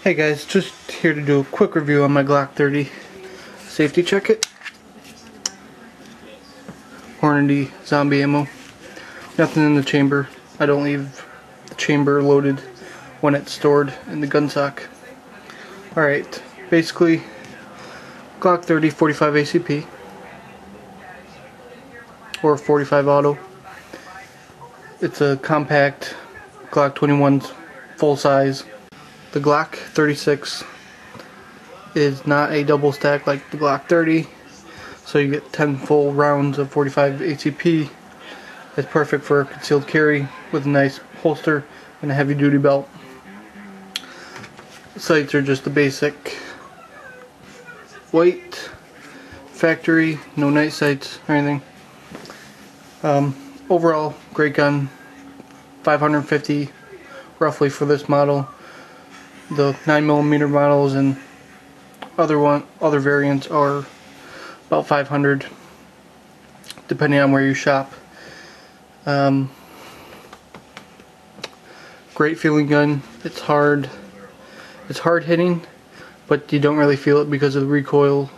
Hey guys, just here to do a quick review on my Glock 30. Safety check it. Hornady zombie ammo. Nothing in the chamber. I don't leave the chamber loaded when it's stored in the gun sock. Alright, basically Glock 30 45 ACP or 45 auto. It's a compact Glock 21's full size. The Glock 36 is not a double stack like the Glock 30, so you get 10 full rounds of 45 ACP. It's perfect for concealed carry with a nice holster and a heavy duty belt. Sights are just the basic white factory, no night sights or anything. Overall, great gun. $550 roughly for this model. The 9mm models and other variants are about $500, depending on where you shop. Great feeling gun. It's hard hitting, but you don't really feel it because of the recoil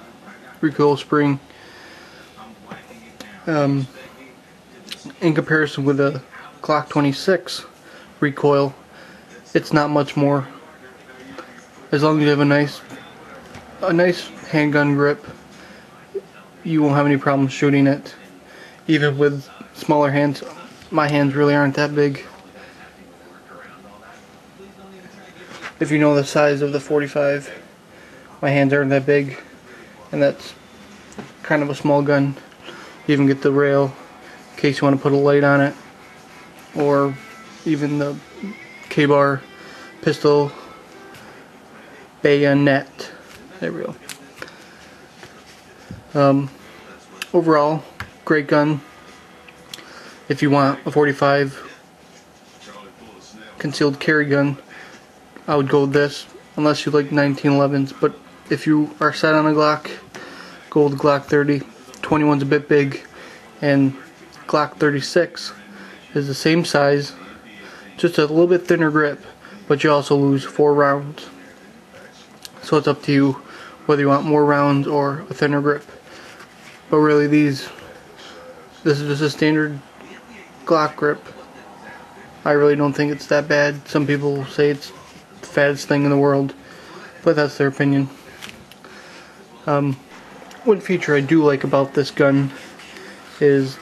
spring. In comparison with a Glock 26 recoil, it's not much more. As long as you have a nice handgun grip, you won't have any problems shooting it. Even with smaller hands, my hands really aren't that big. If you know the size of the 45, my hands aren't that big, and that's kind of a small gun. You even get the rail in case you want to put a light on it, or even the K-bar pistol bayonet. There we go. Overall, great gun. If you want a 45 concealed carry gun, I would go with this, unless you like 1911s. But if you are set on a Glock, go with Glock 30. 21's a bit big, and Glock 36 is the same size, just a little bit thinner grip, but you also lose 4 rounds. So it's up to you whether you want more rounds or a thinner grip. But really, this is just a standard Glock grip. I really don't think it's that bad. Some people say it's the fattest thing in the world, but that's their opinion. One feature I do like about this gun is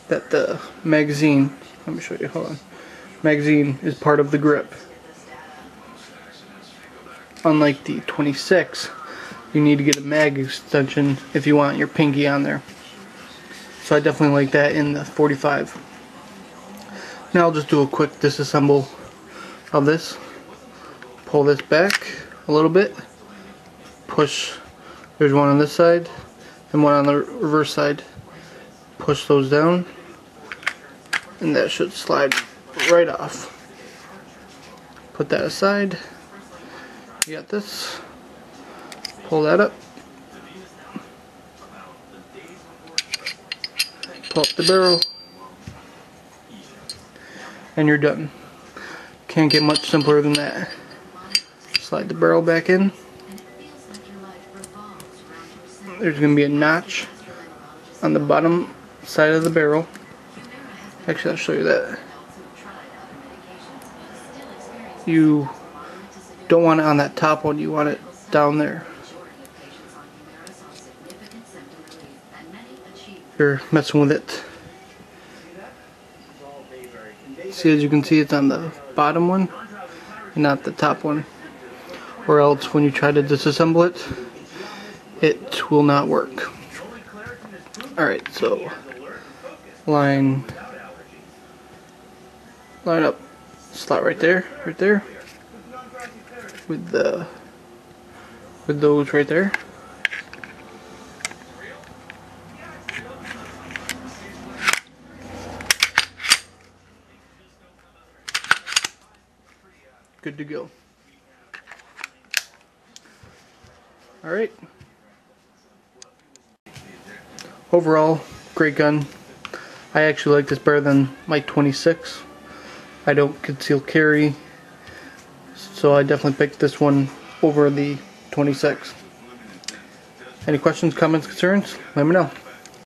that the magazine, let me show you, hold on. Magazine is part of the grip. Unlike the 26, you need to get a mag extension if you want your pinky on there. So I definitely like that in the 45. Now I'll just do a quick disassemble of this. Pull this back a little bit. Push. There's one on this side and one on the reverse side. Push those down, and that should slide right off. Put that aside. You got this. Pull that up. Pull up the barrel, and you're done. Can't get much simpler than that. Slide the barrel back in. There's going to be a notch on the bottom side of the barrel. Actually, I'll show you that. You don't want it on that top one, you want it down there. You're messing with it. See, as you can see, it's on the bottom one and not the top one. Or else when you try to disassemble it, it will not work. Alright, so line up, slot right there, with those right there. Good to go. Alright. Overall, great gun. I actually like this better than my 26. I don't conceal carry, so I definitely picked this one over the 26. Any questions, comments, concerns? Let me know.